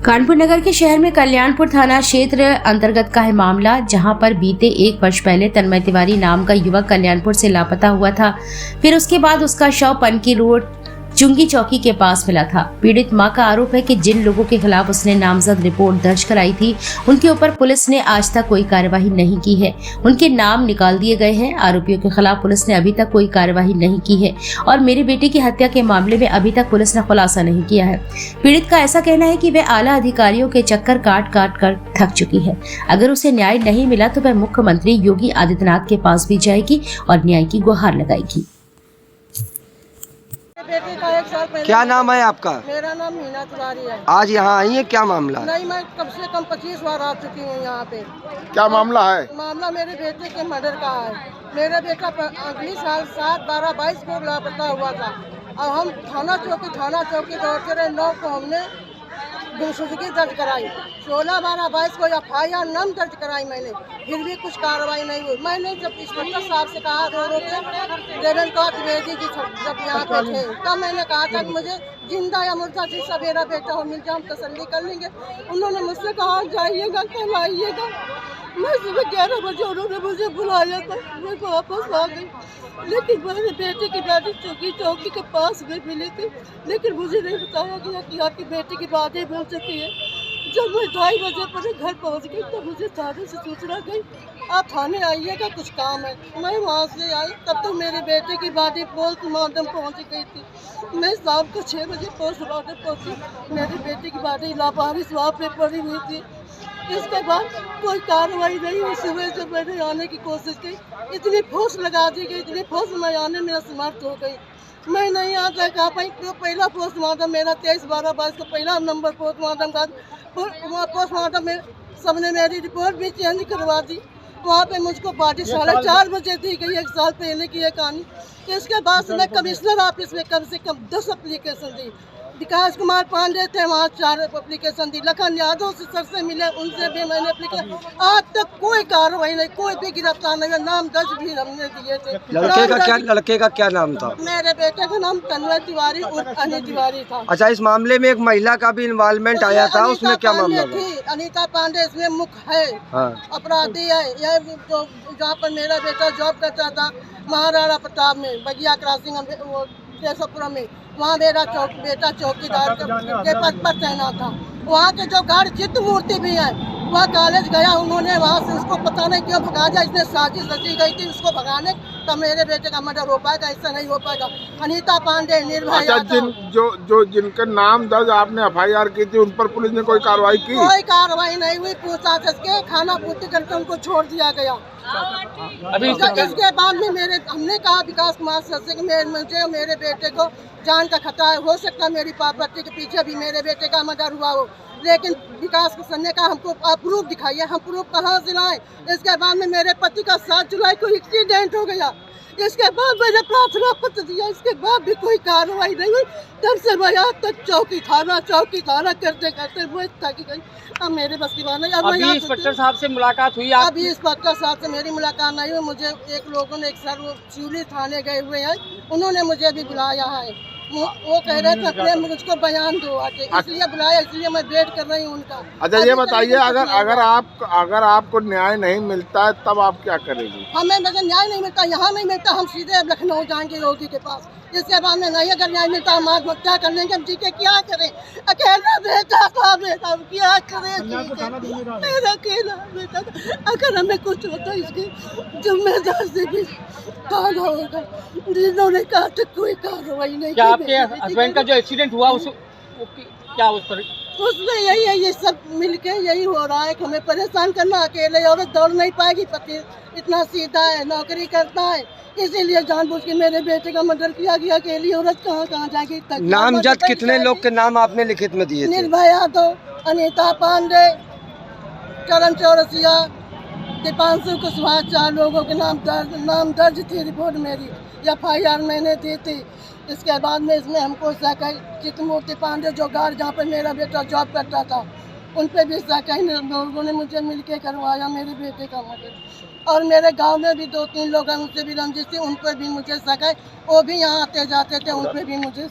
कानपुर नगर के शहर में कल्याणपुर थाना क्षेत्र अंतर्गत का है मामला, जहां पर बीते 1 वर्ष पहले तन्मय तिवारी नाम का युवक कल्याणपुर से लापता हुआ था। फिर उसके बाद उसका शव पनकी रोड चुंगी चौकी के पास मिला था। पीड़ित मां का आरोप है कि जिन लोगों के खिलाफ उसने नामजद रिपोर्ट दर्ज कराई थी, उनके ऊपर पुलिस ने आज तक कोई कार्यवाही नहीं की है। उनके नाम निकाल दिए गए हैं। आरोपियों के खिलाफ पुलिस ने अभी तक कोई कार्यवाही नहीं की है और मेरी बेटी की हत्या के मामले में अभी तक पुलिस ने खुलासा नहीं किया है। पीड़ित का ऐसा कहना है कि वह आला अधिकारियों के चक्कर काट काट कर थक चुकी है। अगर उसे न्याय नहीं मिला तो वह मुख्यमंत्री योगी आदित्यनाथ के पास भी जाएगी और न्याय की गुहार लगाएगी। बेटी का 1 साल पहले। क्या नाम है आपका? मेरा नाम मीना तिवारी है। आज यहाँ आई है, क्या मामला? नहीं, मैं कम से कम 25 बार आ चुकी हूँ यहाँ पे। क्या मामला है? मामला मेरे बेटे के मर्डर का है। मेरा बेटा अगली साल 7, 12, 22 को लापता हुआ था और हम थाना चौकी दौड़ते रहे। 9 को हमने गुमशुदगी दर्ज कराई। 16, 12, 22 को FIR नम दर्ज कराई मैंने, फिर भी कुछ कार्रवाई नहीं हुई। मैंने जब इंस्पेक्टर साहब से कहा रो के देवेंद्र कौर द्विवेदी जी जब यहाँ पे थे, तब मैंने कहा था कि मुझे जिंदा या मुर्दा जिसका मेरा बेटा हो मिल जाए, हम तसल्ली कर लेंगे। उन्होंने मुझसे कहा जाइएगा, कल आइएगा। मैं सुबह 11 बजे उन्होंने मुझे बुलाया था, मैं वापस आ गई। लेकिन मेरे बेटे की दादी चुंगी चौकी के पास में मिली थी, लेकिन मुझे नहीं बताया गया कि आपकी बेटी की बातें मिल चुकी है। जब मैं 2:30 बजे पर घर पहुंच गई तो मुझे थाने से सूचना गई, आप थाने आइएगा, कुछ काम है। मैं वहां से आई, तब तो मेरे बेटे की बातें पोस्टमार्टम पहुंच गई थी। मैं शाम को 6 बजे पोस्टमार्टम पहुंची। मेरी बेटी की बातें लावारिस वहाँ पे पड़ी हुई थी। इसके बाद कोई कार्रवाई नहीं हुई। सुबह जब मैंने आने की कोशिश की, इतनी फोर्स लगा दी गई, इतनी फोर्स मैं आने में असमर्थ हो गई। मैं नहीं आ कहा भाई, तो पहला पोस्टमार्टम मेरा 23, 12, 22 को पहला नंबर पोस्टमार्टम का पोस्टमार्टम में सबने मेरी रिपोर्ट भी चेंज करवा दी। वहाँ पे मुझको पार्टी 4:30 बजे दी गई, 1 साल पहले की ये कहानी। इसके बाद मैं कमिश्नर ऑफिस में कम से कम 10 एप्लीकेशन दी। विकास कुमार पांडे थे, वहाँ 4 एप्लीकेशन दी। लखन यादव से सर से मिले, उनसे भी मैंने एप्लीकेशन। आज तक कोई कार्रवाई नहीं, कोई भी गिरफ्तार नहीं। नाम दर्ज भी हमने दिए थे। लड़के का क्या नाम था? मेरे बेटे का नाम तन्मय तिवारी उर्फ अनिल तिवारी था। अच्छा, इस मामले में एक महिला का भी इन्वॉल्वमेंट आया था, उसमें क्या मामला थी? अनीता पांडे इसमें मुख्य है। हाँ। अपराधी है। यह जो जहाँ पर मेरा बेटा जॉब करता था, महाराणा प्रताप में, बगिया क्रॉसिंग केशवपुरम में, वहाँ मेरा बेटा चौकीदार के पद पर तैनात था। वहाँ के जो गार्ड चित्त मूर्ति भी है, वह कॉलेज गया, उन्होंने वहाँ से उसको पता नहीं क्यों भगा दिया। इसने साजिश रची गई थी उसको भगाने, तब मेरे बेटे का मर्डर हो पाएगा, ऐसा नहीं हो पाएगा। अनीता पांडे निर्भय। अच्छा, जिनका नाम दर्ज आपने FIR की थी, उन पर पुलिस ने कोई कार्रवाई की? कोई कार्रवाई नहीं हुई। पूछताछ के खाना पूर्ति करके उनको छोड़ दिया गया। अभी इसके बाद में हमने कहा विकास कुमार सर से कि मुझे मेरे बेटे को जान का खतरा है, हो सकता है मेरी प्रॉपर्टी के पीछे भी मेरे बेटे का मर्डर हुआ हो। लेकिन विकास सर ने कहा हमको आप प्रूफ दिखाइए। हम प्रूफ कहाँ से लाएं? इसके बाद में मेरे पति का 7 जुलाई को एक्सीडेंट हो गया। इसके बाद मैंने प्रार्थना पत्र दिया, इसके बाद भी कोई कार्रवाई नहीं हुई। तब से मैं आज तक चौकी थाना करते करते मैं थक गई। अब मेरे बस की बात नहीं। अभी इंस्पेक्टर साहब से मुलाकात हुई? अभी इंस्पेक्टर साहब से मेरी मुलाकात नहीं हुई। मुझे एक लोगों ने, एक सर शिवली थाने गए हुए हैं, उन्होंने मुझे भी बुलाया है। वो कह रहे थे अपने मुझको बयान दो आके, इसलिए बुलाया, इसलिए मैं वेट कर रही हूँ उनका। अच्छा, ये बताइए, अगर आपको न्याय नहीं मिलता है तब आप क्या करेंगे? हमें न्याय नहीं मिलता, यहाँ नहीं मिलता, हम सीधे लखनऊ जाएंगे योगी के पास। इसके बाद में नहीं, अगर न्याय मिलता हम आत्महत्या कर लेंगे। हम जी के क्या करें? अकेला बेटा था मेरा, क्या करें? मेरा अकेला बेटा था। अगर हमें कुछ होता इसकी जिम्मेदार से भी कौन होगा? जिन्होंने कहा था कोई कार्रवाई नहीं। क्या आपके हस्बैंड का जो एक्सीडेंट हुआ क्या उस पर? उसमें यही है, ये सब मिलके यही हो रहा है कि हमें परेशान करना। अकेले औरत दौड़ नहीं पाएगी, पति इतना सीधा है, नौकरी करता है, इसीलिए जानबूझ के मेरे बेटे का मर्डर किया गया। अकेली औरत कहाँ जाएगी? नामजद कितने लोग के नाम आपने लिखित में दिए थे? निर्भय यादव, अनीता पांडे, करण चौरसिया, दीपांशु कुशवाहा, 4 लोगों के नाम दर्ज थी रिपोर्ट मेरी। FIR मैंने दी थी। इसके बाद में इसमें हमको चित्रमूर्ति पांडे, जो गार्ड जहाँ पर मेरा बेटा जॉब करता था, उन पर भी लोगों ने मुझे मिलके करवाया मेरे बेटे का मर्डर। और मेरे गांव में भी 2-3 लोग हैं, उनसे भी रंजिश थी, उन पर भी मुझे वो भी यहाँ आते जाते थे, उन पर भी मुझे